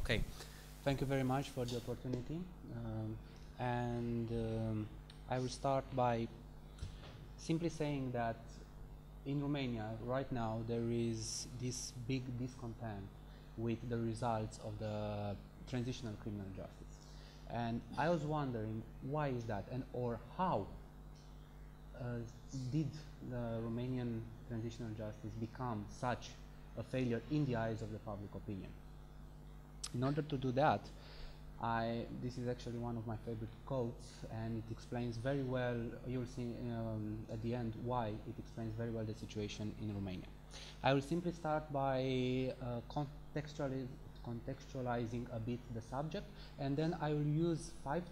Okay, thank you very much for the opportunity. I will start by simply saying that in Romania right now there is this big discontent with the results of the transitional criminal justice. And I was wondering why is that, and or how did the Romanian transitional justice become such a failure in the eyes of the public opinion? In order to do that, this is actually one of my favorite quotes, and it explains very well, you'll see at the end why it explains very well the situation in Romania. I will simply start by contextualizing a bit the subject, and then I will use five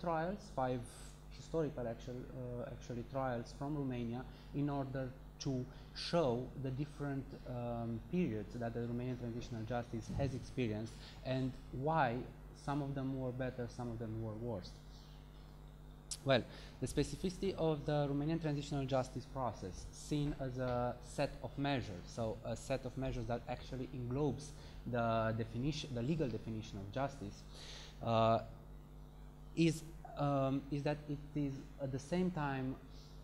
historical actually trials from Romania in order to show the different periods that the Romanian transitional justice has experienced and why some of them were better, some of them were worse. Well, the specificity of the Romanian transitional justice process, seen as a set of measures, so a set of measures that actually englobes the legal definition of justice, is that it is at the same time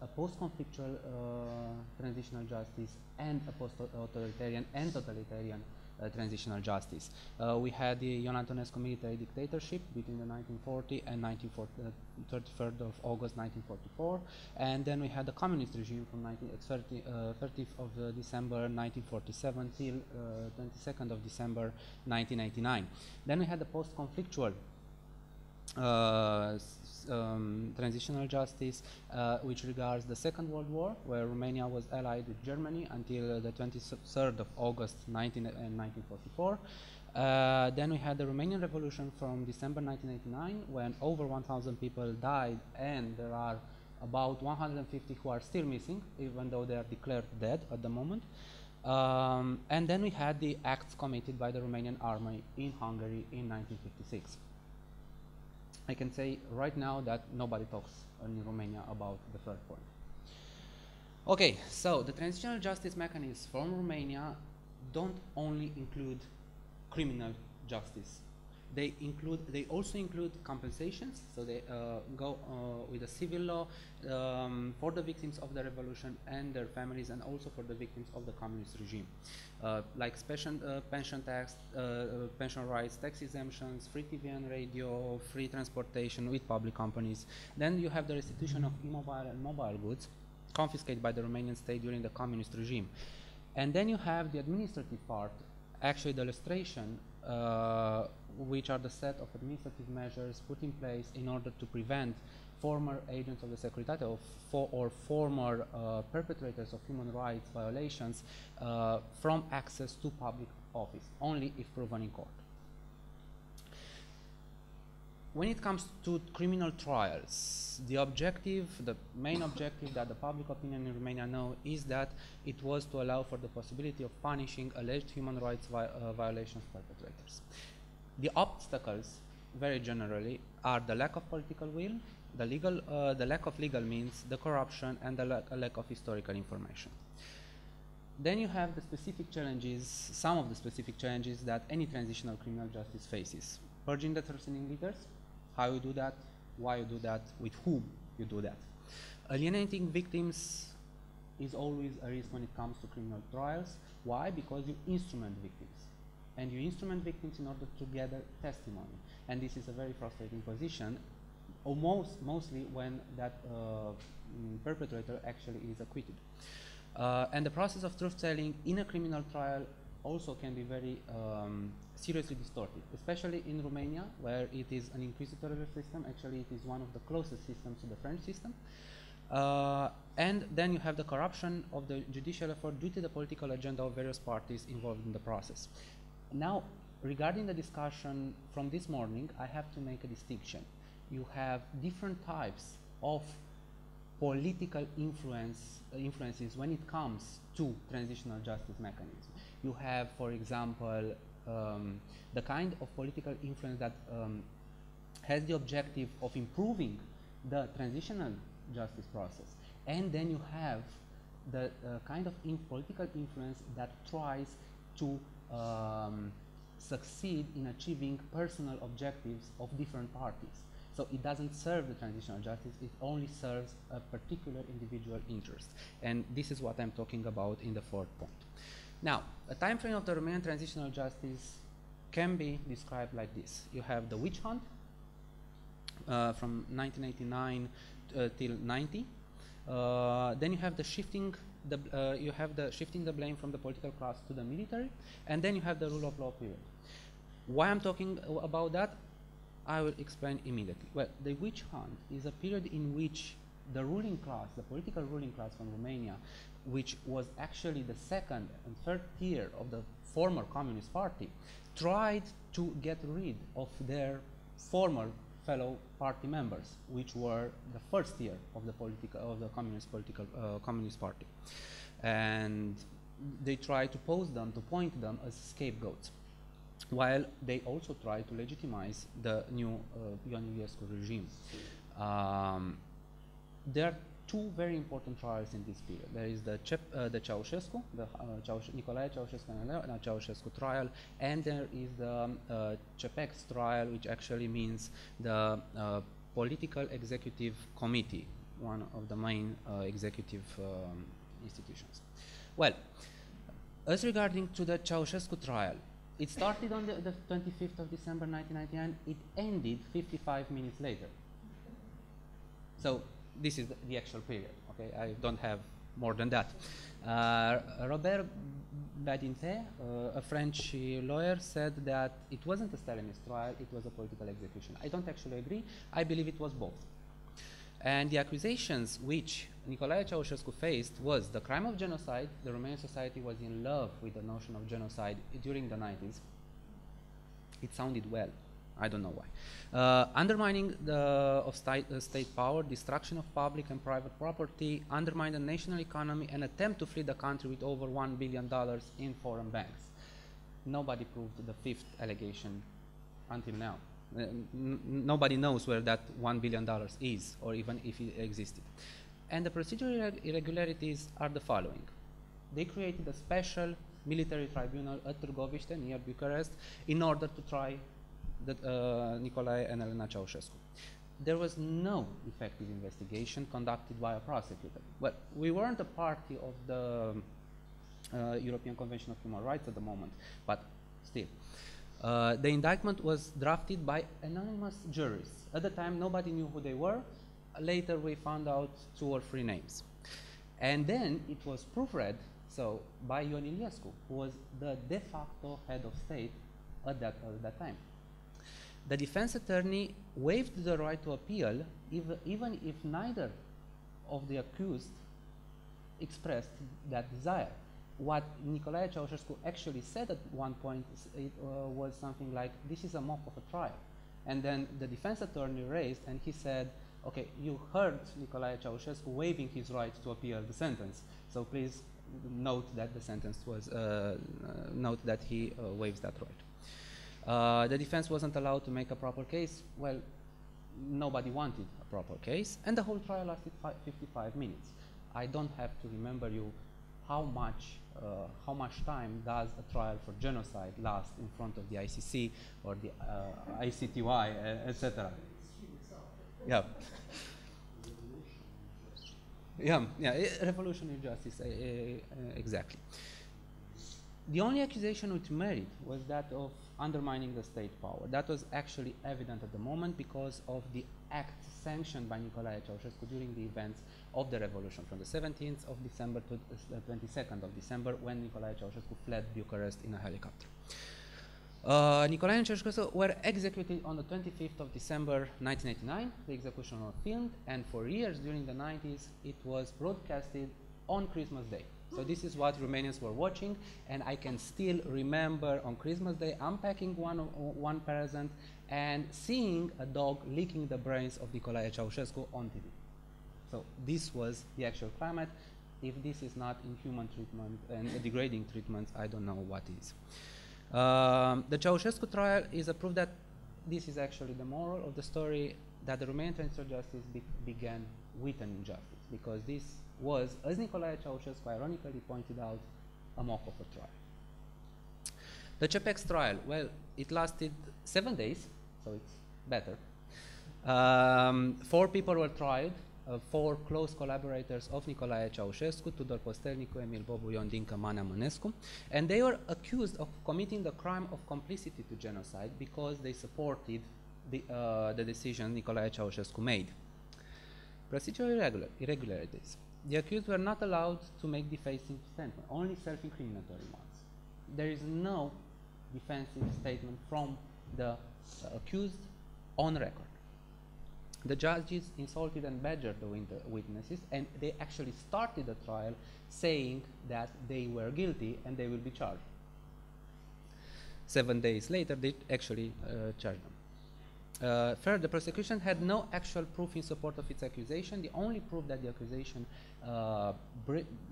a post-conflictual transitional justice and a post-authoritarian and totalitarian transitional justice. We had the Ion Antonescu military dictatorship between the 1940 and 33rd of August 1944, and then we had the communist regime from 30th of December 1947 till 22nd of December 1989. Then we had the post-conflictual transitional justice, which regards the Second World War, where Romania was allied with Germany until the 23rd of August 1944. Then we had the Romanian Revolution from December 1989, when over 1,000 people died, and there are about 150 who are still missing, even though they are declared dead at the moment. And then we had the acts committed by the Romanian army in Hungary in 1956. I can say right now that nobody talks in Romania about the third point. Okay, so the transitional justice mechanisms from Romania don't only include criminal justice. They also include compensations, so they go with the civil law for the victims of the revolution and their families, and also for the victims of the communist regime, like special pension tax, pension rights, tax exemptions, free TV and radio, free transportation with public companies. Then you have the restitution of immobile and mobile goods confiscated by the Romanian state during the communist regime. And then you have the administrative part, actually the illustration, which are the set of administrative measures put in place in order to prevent former agents of the Securitate or former perpetrators of human rights violations from access to public office, only if proven in court. When it comes to criminal trials, the main objective that the public opinion in Romania know is that it was to allow for the possibility of punishing alleged human rights violations perpetrators. The obstacles, very generally, are the lack of political will, the lack of legal means, the corruption, and the lack of historical information. Then you have the specific challenges, some of the specific challenges that any transitional criminal justice faces. Purging the threatening leaders, how you do that, why you do that, with whom you do that. Alienating victims is always a risk when it comes to criminal trials. Why? Because you instrument victims. And you instrument victims in order to gather testimony. And this is a very frustrating position, mostly when that perpetrator actually is acquitted. And the process of truth-telling in a criminal trial also can be very seriously distorted, especially in Romania, where it is an inquisitorial system. Actually, it is one of the closest systems to the French system. And then you have the corruption of the judicial effort due to the political agenda of various parties involved in the process. Now, regarding the discussion from this morning, I have to make a distinction. You have different types of political influences when it comes to transitional justice mechanisms. You have, for example, the kind of political influence that has the objective of improving the transitional justice process. And then you have the kind of political influence that tries to succeed in achieving personal objectives of different parties. So it doesn't serve the transitional justice, it only serves a particular individual interest. And this is what I'm talking about in the fourth point. Now, a time frame of the Romanian transitional justice can be described like this. You have the witch hunt from 1989 till 90. Then you have the shifting the blame from the political class to the military, and then you have the rule of law period. Why I'm talking about that, I will explain immediately. Well, the witch hunt is a period in which the ruling class, the political ruling class from Romania, which was actually the second and third tier of the former Communist Party, tried to get rid of their former fellow party members, which were the first tier of the Communist Party, and they tried to pose them, to point them as scapegoats, while they also tried to legitimize the new Ion Iliescu regime. There are two very important trials in this period. There is the Ceausescu, Nicolae Ceausescu and Elena Ceausescu trial, and there is the CEPEX trial, which actually means the Political Executive Committee, one of the main executive institutions. Well, as regarding to the Ceausescu trial, it started on the 25th of December 1999, it ended 55 minutes later. So this is the actual period, okay? I don't have more than that. Robert Badinter, a French lawyer, said that it wasn't a Stalinist trial, it was a political execution. I don't actually agree. I believe it was both. And the accusations which Nicolae Ceausescu faced was the crime of genocide. The Romanian society was in love with the notion of genocide during the 90s. It sounded well. I don't know why. Undermining of state power, destruction of public and private property, undermine the national economy, and attempt to flee the country with over $1 billion in foreign banks. Nobody proved the fifth allegation until now. Nobody knows where that $1 billion is, or even if it existed. And the procedural irregularities are the following. They created a special military tribunal at Târgoviște, near Bucharest, in order to try Nicolae and Elena Ceausescu. There was no effective investigation conducted by a prosecutor. Well, we weren't a party of the European Convention of Human Rights at the moment, but still. The indictment was drafted by anonymous jurists. At the time, nobody knew who they were. Later, we found out 2 or 3 names. And then it was proofread by Ion Iliescu, who was the de facto head of state at that time. The defense attorney waived the right to appeal even if neither of the accused expressed that desire. What Nicolae Ceausescu actually said at one point was something like, this is a mock of a trial. And then the defense attorney raised, and he said, okay, you heard Nicolae Ceausescu waiving his right to appeal the sentence, so please note that the sentence was, note that he waives that right. The defense wasn't allowed to make a proper case. Well, nobody wanted a proper case, and the whole trial lasted 55 minutes. I don't have to remember you how much time does a trial for genocide last in front of the ICC or the ICTY, etc. Yeah. Revolutionary justice, exactly. The only accusation with merit was that of undermining the state power. That was actually evident at the moment because of the act sanctioned by Nicolae Ceausescu during the events of the revolution from the 17th of December to the 22nd of December, when Nicolae Ceausescu fled Bucharest in a helicopter. Nicolae and Ceausescu were executed on the 25th of December 1989. The execution was filmed, and for years during the 90s it was broadcasted on Christmas Day. So this is what Romanians were watching, and I can still remember on Christmas Day unpacking one present and seeing a dog licking the brains of Nicolae Ceausescu on TV. So this was the actual climate. If this is not inhuman treatment and degrading treatment, I don't know what is. The Ceausescu trial is a proof that this is actually the moral of the story, that the Romanian transitional justice began with an injustice, because this was, as Nicolae Ceausescu ironically pointed out, a mock of a trial. The CEPEX trial, well, it lasted 7 days, so it's better. 4 people were tried, 4 close collaborators of Nicolae Ceausescu, Tudor Postelnicu, Emil Bobu, Ion Dincă, Manea Mănescu, and they were accused of committing the crime of complicity to genocide because they supported the decision Nicolae Ceausescu made. Procedural irregularities. The accused were not allowed to make defacing statements, only self-incriminatory ones. There is no defensive statement from the accused on record. The judges insulted and badgered the witnesses, and they actually started the trial saying that they were guilty and they will be charged. 7 days later, they actually charged them. Further, the prosecution had no actual proof in support of its accusation. The only proof that the accusation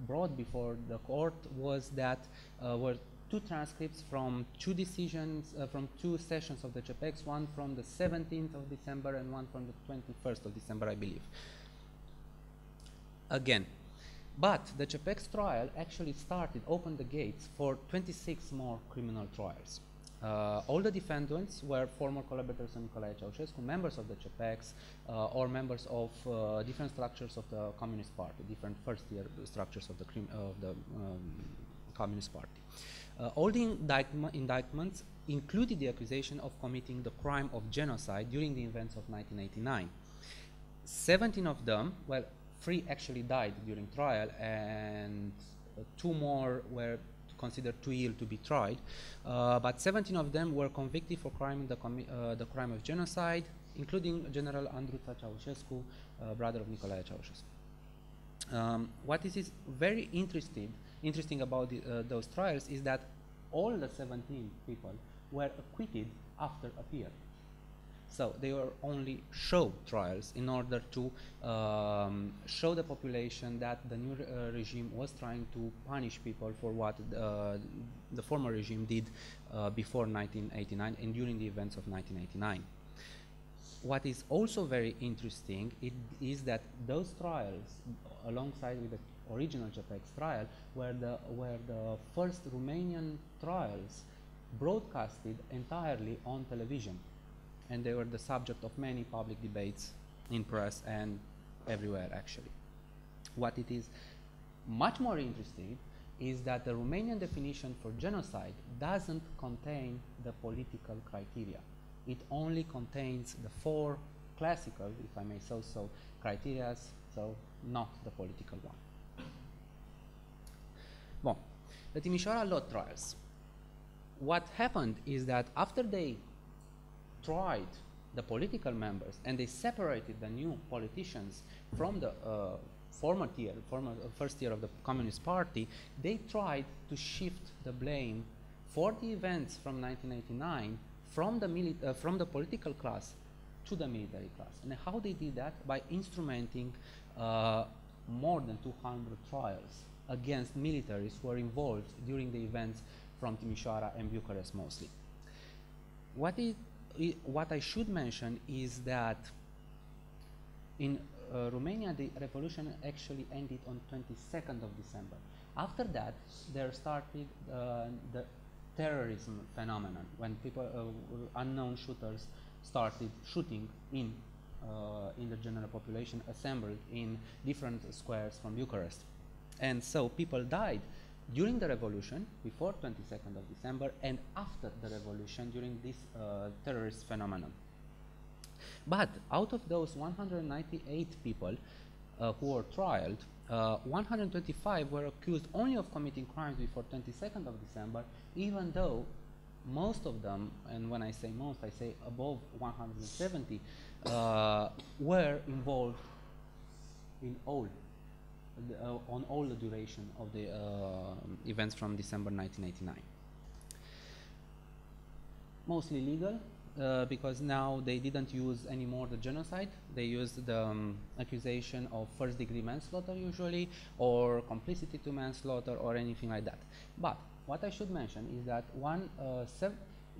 brought before the court was that were 2 transcripts from 2 decisions, from 2 sessions of the CEPEX, one from the 17th of December and one from the 21st of December, I believe. Again, but the CEPEX trial actually opened the gates for 26 more criminal trials. All the defendants were former collaborators of Nicolae Ceausescu, members of the CEPEX, or members of different structures of the Communist Party, different first-year structures of the Communist Party. All the indictments included the accusation of committing the crime of genocide during the events of 1989. 17 of them, well, 3 actually died during trial, and 2 more were considered too ill to be tried. But 17 of them were convicted for the crime of genocide, including General Andruța Ceausescu, brother of Nicolae Ceausescu. What is very interesting about those trials is that all the 17 people were acquitted after appeal. So they were only show trials in order to show the population that the new regime was trying to punish people for what the former regime did before 1989 and during the events of 1989. What is also very interesting is that those trials, alongside with the original CEPEX trial, were the first Romanian trials broadcasted entirely on television, and they were the subject of many public debates in press and everywhere actually. What it is much more interesting is that the Romanian definition for genocide doesn't contain the political criteria. It only contains the 4 classical, if I may say so, criteria, so not the political one. Bon, the Timișoara lot trials. What happened is that after they tried the political members and they separated the new politicians from the first tier of the Communist Party, they tried to shift the blame for the events from 1989 from the political class to the military class. And how they did that? By instrumenting more than 200 trials against militaries who were involved during the events from Timișoara and Bucharest mostly. What I should mention is that in Romania the revolution actually ended on 22nd of December. After that there started the terrorism phenomenon, when people, unknown shooters started shooting in the general population assembled in different squares from Bucharest. And so people died during the revolution, before 22nd of December, and after the revolution during this terrorist phenomenon. But out of those 198 people who were trialed, 125 were accused only of committing crimes before 22nd of December, even though most of them, and when I say most, I say above 170, were involved in on all the duration of the events from December 1989. Mostly legal, because now they didn't use anymore the genocide. They used the accusation of first-degree manslaughter usually, or complicity to manslaughter, or anything like that. But what I should mention is that Ion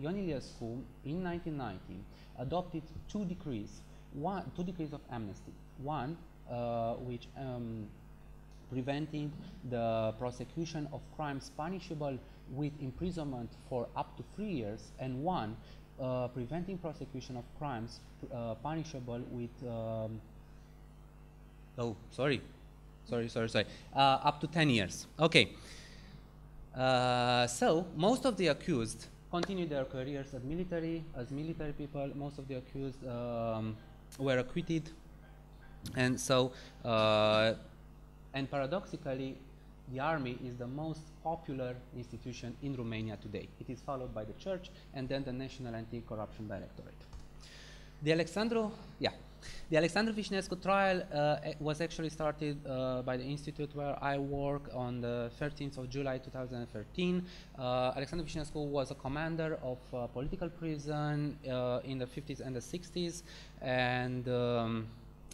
Iliescu in 1990 adopted 2 decrees, 2 decrees of amnesty. One which preventing the prosecution of crimes punishable with imprisonment for up to 3 years, and one preventing prosecution of crimes punishable with up to 10 years. Okay. So most of the accused continued their careers as military people. Most of the accused were acquitted, and so and paradoxically, the army is the most popular institution in Romania today. It is followed by the church and then the National Anti-Corruption Directorate. The Alexandru Vișinescu trial was actually started by the institute where I work on the 13th of July 2013. Alexandru Vișinescu was a commander of political prison in the 50s and the 60s, and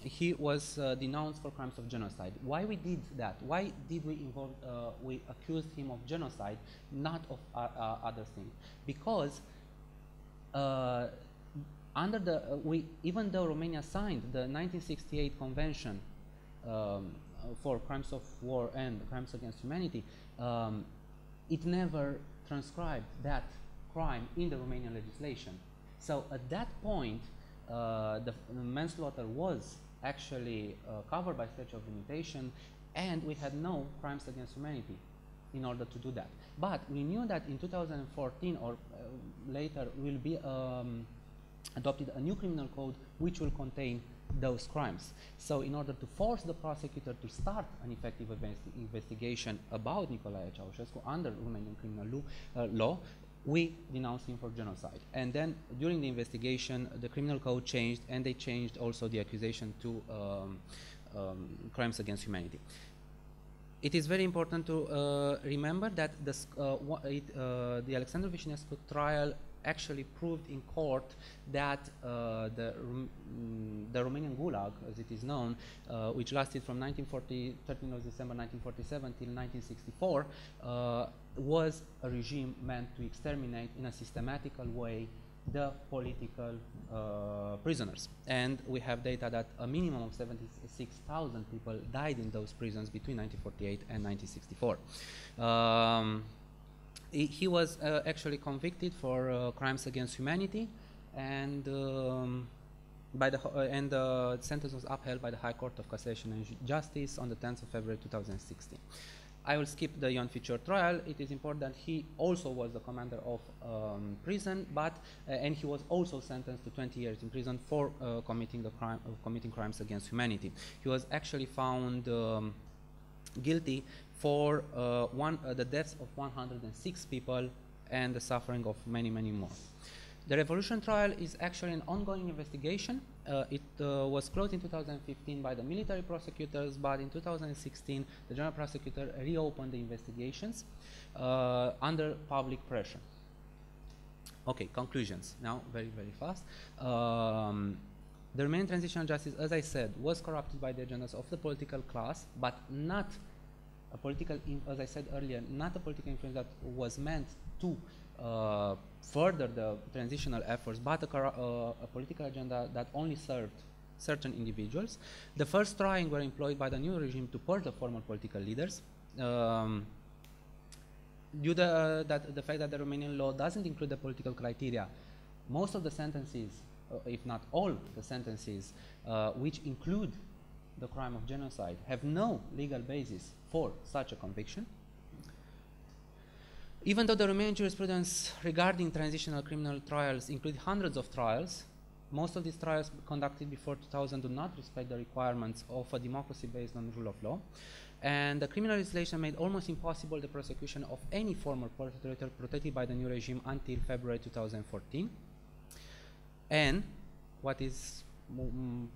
he was denounced for crimes of genocide. Why we did that? Why did we accused him of genocide, not of other things? Because even though Romania signed the 1968 Convention for crimes of war and crimes against humanity, it never transcribed that crime in the Romanian legislation. So at that point, the manslaughter was actually covered by statute of limitation, and we had no crimes against humanity in order to do that. But we knew that in 2014 or later will be adopted a new criminal code which will contain those crimes. So in order to force the prosecutor to start an effective investigation about Nicolae Ceausescu under Romanian criminal law, we denounced him for genocide. And then during the investigation, the criminal code changed, and they changed also the accusation to crimes against humanity. It is very important to remember that the Alexandru Vișinescu trial actually proved in court that the Romanian Gulag, as it is known, which lasted from 13th of December 1947 till 1964, was a regime meant to exterminate in a systematical way the political prisoners. And we have data that a minimum of 76,000 people died in those prisons between 1948 and 1964. He was actually convicted for crimes against humanity, and the sentence was upheld by the High Court of Cassation and Justice on the 10th of February 2016. I will skip the Ion Ficior trial. It is important that he also was the commander of prison, and he was also sentenced to 20 years in prison for committing crimes against humanity. He was actually found guilty for the deaths of 106 people and the suffering of many, many more. The Revolution trial is actually an ongoing investigation. It was closed in 2015 by the military prosecutors, but in 2016 the general prosecutor reopened the investigations under public pressure. Okay, conclusions. Now, very, very fast. The Romanian Transitional Justice, as I said, was corrupted by the agendas of the political class, but not a political, as I said earlier, not a political influence that was meant to further the transitional efforts, but a political agenda that only served certain individuals. The first trying were employed by the new regime to purge the former political leaders. Due to the fact that the Romanian law doesn't include the political criteria, most of the sentences, if not all the sentences, which include the crime of genocide, have no legal basis for such a conviction. Even though the Romanian jurisprudence regarding transitional criminal trials include hundreds of trials, most of these trials conducted before 2000 do not respect the requirements of a democracy based on the rule of law. And the criminal legislation made almost impossible the prosecution of any former perpetrator protected by the new regime until February 2014. And what is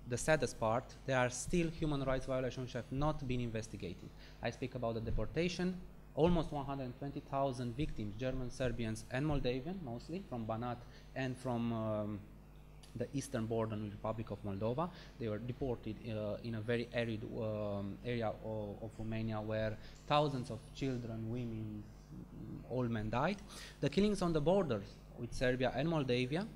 the saddest part, there are still human rights violations which have not been investigated. I speak about the deportation. Almost 120,000 victims, German, Serbians, and Moldavian, mostly from Banat and from the eastern border of the Republic of Moldova. They were deported in a very arid area of Romania, where thousands of children, women, old men died. The killings on the borders with Serbia and Moldavia,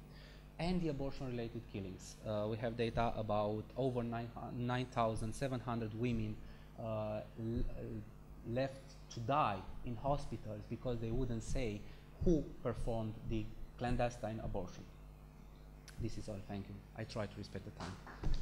and the abortion-related killings. We have data about over 9,700 women left to die in hospitals because they wouldn't say who performed the clandestine abortion. This is all. Thank you. I try to respect the time.